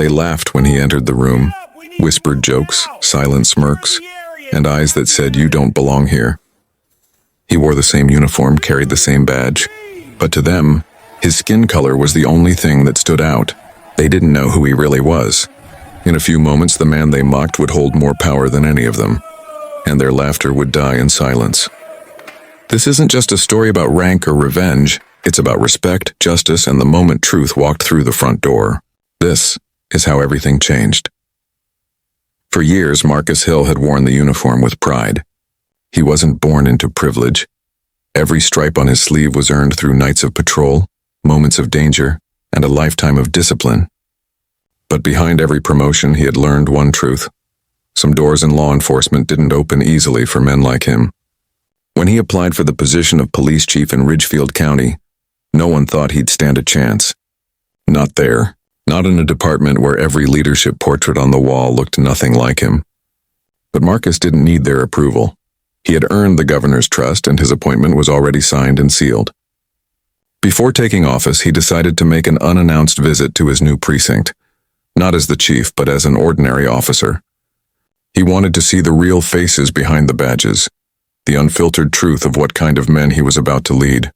They laughed when he entered the room, whispered jokes, silent smirks, and eyes that said, "You don't belong here." He wore the same uniform, carried the same badge, but to them, his skin color was the only thing that stood out. They didn't know who he really was. In a few moments, the man they mocked would hold more power than any of them, and their laughter would die in silence. This isn't just a story about rank or revenge. It's about respect, justice, and the moment truth walked through the front door. This is how everything changed. For years, Marcus Hill had worn the uniform with pride. He wasn't born into privilege. Every stripe on his sleeve was earned through nights of patrol, moments of danger, and a lifetime of discipline. But behind every promotion, he had learned one truth. Some doors in law enforcement didn't open easily for men like him. When he applied for the position of police chief in Ridgefield County, no one thought he'd stand a chance. Not there. Not in a department where every leadership portrait on the wall looked nothing like him. But Marcus didn't need their approval. He had earned the governor's trust, and his appointment was already signed and sealed. Before taking office, he decided to make an unannounced visit to his new precinct, not as the chief, but as an ordinary officer. He wanted to see the real faces behind the badges, the unfiltered truth of what kind of men he was about to lead.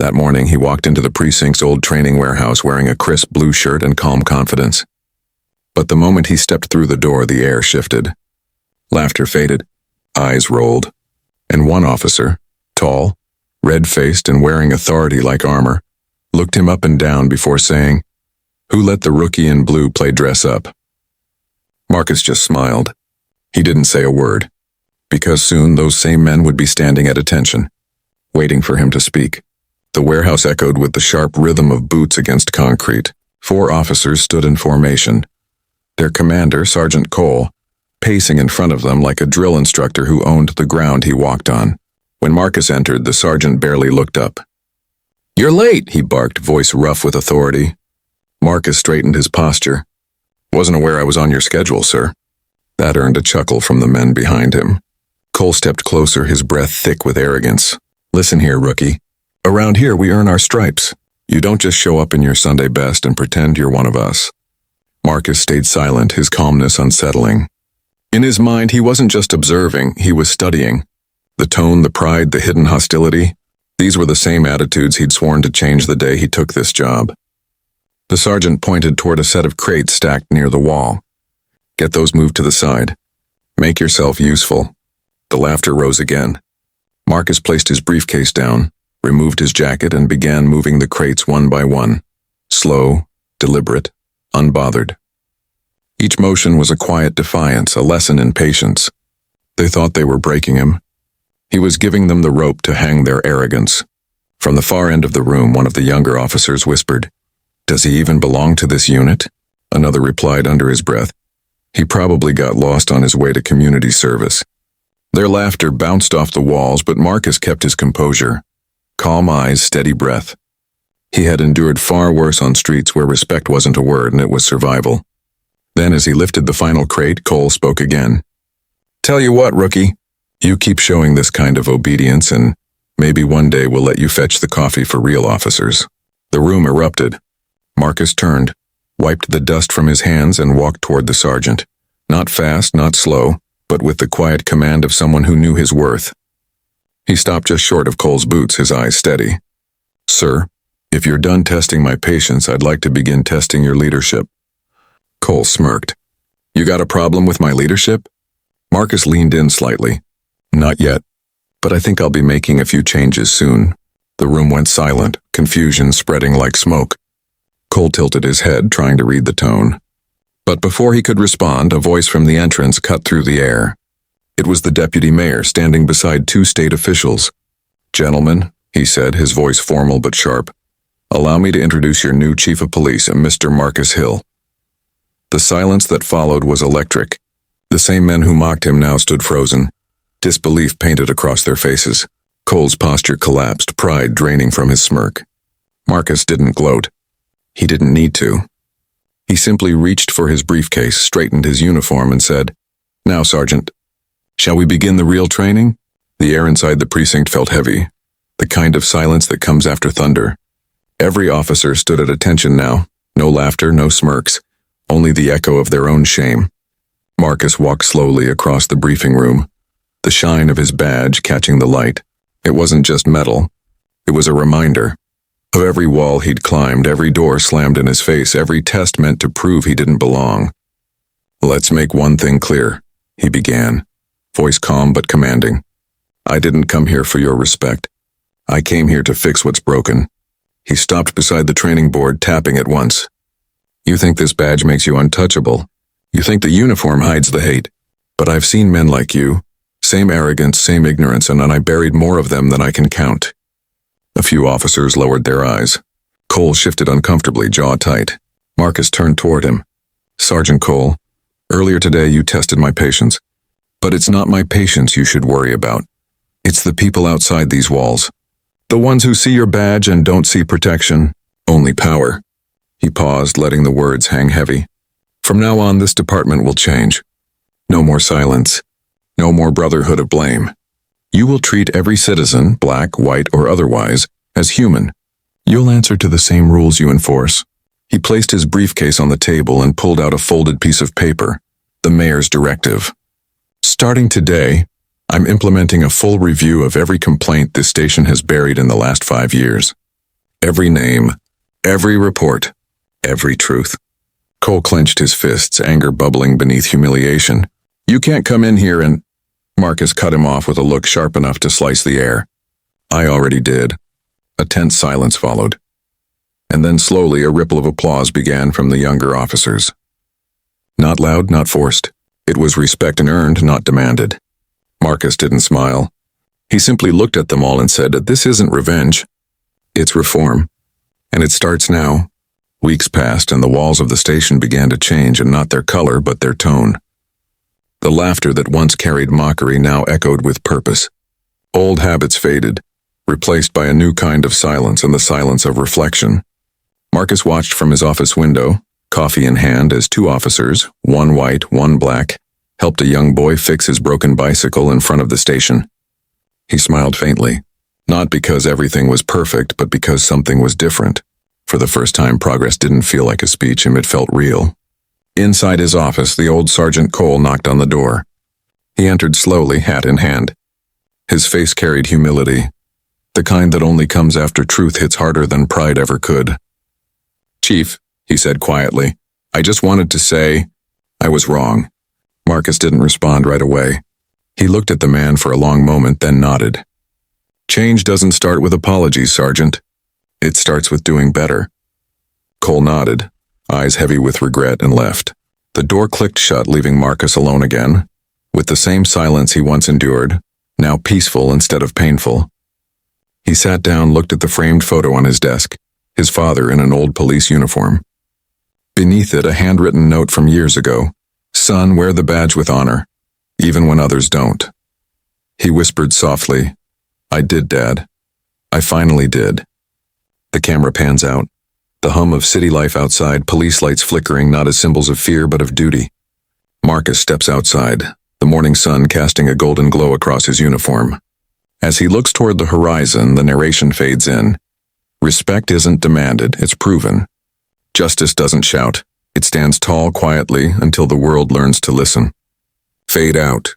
That morning, he walked into the precinct's old training warehouse wearing a crisp blue shirt and calm confidence. But the moment he stepped through the door, the air shifted. Laughter faded, eyes rolled, and one officer, tall, red-faced and wearing authority-like armor, looked him up and down before saying, "Who let the rookie in blue play dress-up?" Marcus just smiled. He didn't say a word, because soon those same men would be standing at attention, waiting for him to speak. The warehouse echoed with the sharp rhythm of boots against concrete. 4 officers stood in formation. Their commander, Sergeant Cole, pacing in front of them like a drill instructor who owned the ground he walked on. When Marcus entered, the sergeant barely looked up. "You're late," he barked, voice rough with authority. Marcus straightened his posture. "Wasn't aware I was on your schedule, sir." That earned a chuckle from the men behind him. Cole stepped closer, his breath thick with arrogance. "Listen here, rookie. Around here, we earn our stripes. You don't just show up in your Sunday best and pretend you're one of us." Marcus stayed silent, his calmness unsettling. In his mind, he wasn't just observing, he was studying. The tone, the pride, the hidden hostility, these were the same attitudes he'd sworn to change the day he took this job. The sergeant pointed toward a set of crates stacked near the wall. "Get those moved to the side. Make yourself useful." The laughter rose again. Marcus placed his briefcase down, removed his jacket, and began moving the crates one by one. Slow, deliberate, unbothered. Each motion was a quiet defiance, a lesson in patience. They thought they were breaking him. He was giving them the rope to hang their arrogance. From the far end of the room, one of the younger officers whispered, "Does he even belong to this unit?" Another replied under his breath, "He probably got lost on his way to community service." Their laughter bounced off the walls, but Marcus kept his composure. Calm eyes, steady breath. He had endured far worse on streets where respect wasn't a word and it was survival. Then, as he lifted the final crate, Cole spoke again. "Tell you what, rookie, you keep showing this kind of obedience and maybe one day we'll let you fetch the coffee for real officers." The room erupted. Marcus turned, wiped the dust from his hands and walked toward the sergeant. Not fast, not slow, but with the quiet command of someone who knew his worth. He stopped just short of Cole's boots, his eyes steady. "Sir, if you're done testing my patience, I'd like to begin testing your leadership." Cole smirked. "You got a problem with my leadership?" Marcus leaned in slightly. "Not yet, but I think I'll be making a few changes soon." The room went silent, confusion spreading like smoke. Cole tilted his head, trying to read the tone. But before he could respond, a voice from the entrance cut through the air. It was the deputy mayor standing beside 2 state officials. "Gentlemen," he said, his voice formal but sharp, "allow me to introduce your new chief of police, Mr. Marcus Hill." The silence that followed was electric. The same men who mocked him now stood frozen, disbelief painted across their faces. Cole's posture collapsed, pride draining from his smirk. Marcus didn't gloat. He didn't need to. He simply reached for his briefcase, straightened his uniform, and said, "Now, Sergeant, shall we begin the real training?" The air inside the precinct felt heavy, the kind of silence that comes after thunder. Every officer stood at attention now, no laughter, no smirks, only the echo of their own shame. Marcus walked slowly across the briefing room, the shine of his badge catching the light. It wasn't just metal. It was a reminder. Of every wall he'd climbed, every door slammed in his face, every test meant to prove he didn't belong. "Let's make one thing clear," he began, voice calm but commanding. "I didn't come here for your respect. I came here to fix what's broken." He stopped beside the training board, tapping it once. "You think this badge makes you untouchable. You think the uniform hides the hate. But I've seen men like you. Same arrogance, same ignorance, and I buried more of them than I can count." A few officers lowered their eyes. Cole shifted uncomfortably, jaw tight. Marcus turned toward him. "Sergeant Cole, earlier today you tested my patience. But it's not my patience you should worry about. It's the people outside these walls. The ones who see your badge and don't see protection, only power." He paused, letting the words hang heavy. "From now on, this department will change. No more silence. No more brotherhood of blame. You will treat every citizen, black, white, or otherwise, as human. You'll answer to the same rules you enforce." He placed his briefcase on the table and pulled out a folded piece of paper, the mayor's directive. "Starting today, I'm implementing a full review of every complaint this station has buried in the last 5 years. Every name, every report, every truth." Cole clenched his fists, anger bubbling beneath humiliation. "You can't come in here and—" Marcus cut him off with a look sharp enough to slice the air. "I already did." A tense silence followed. And then slowly a ripple of applause began from the younger officers. Not loud, not forced. It was respect and earned, not demanded. Marcus didn't smile. He simply looked at them all and said, "This isn't revenge. It's reform. And it starts now." Weeks passed and the walls of the station began to change, and not their color, but their tone. The laughter that once carried mockery now echoed with purpose. Old habits faded, replaced by a new kind of silence, and the silence of reflection. Marcus watched from his office window, coffee in hand, as 2 officers, one white, one black, helped a young boy fix his broken bicycle in front of the station. He smiled faintly, not because everything was perfect, but because something was different. For the first time, progress didn't feel like a speech, and it felt real. Inside his office, the old Sergeant Cole knocked on the door. He entered slowly, hat in hand. His face carried humility, the kind that only comes after truth hits harder than pride ever could. "Chief," he said quietly, "I just wanted to say I was wrong." Marcus didn't respond right away. He looked at the man for a long moment, then nodded. "Change doesn't start with apologies, Sergeant. It starts with doing better." Cole nodded, eyes heavy with regret, and left. The door clicked shut, leaving Marcus alone again, with the same silence he once endured, now peaceful instead of painful. He sat down, looked at the framed photo on his desk, his father in an old police uniform. Beneath it, a handwritten note from years ago. "Son, wear the badge with honor, even when others don't." He whispered softly, "I did, Dad. I finally did." The camera pans out. The hum of city life outside, police lights flickering, not as symbols of fear but of duty. Marcus steps outside, the morning sun casting a golden glow across his uniform. As he looks toward the horizon, the narration fades in. Respect isn't demanded, it's proven. Justice doesn't shout. It stands tall quietly until the world learns to listen. Fade out.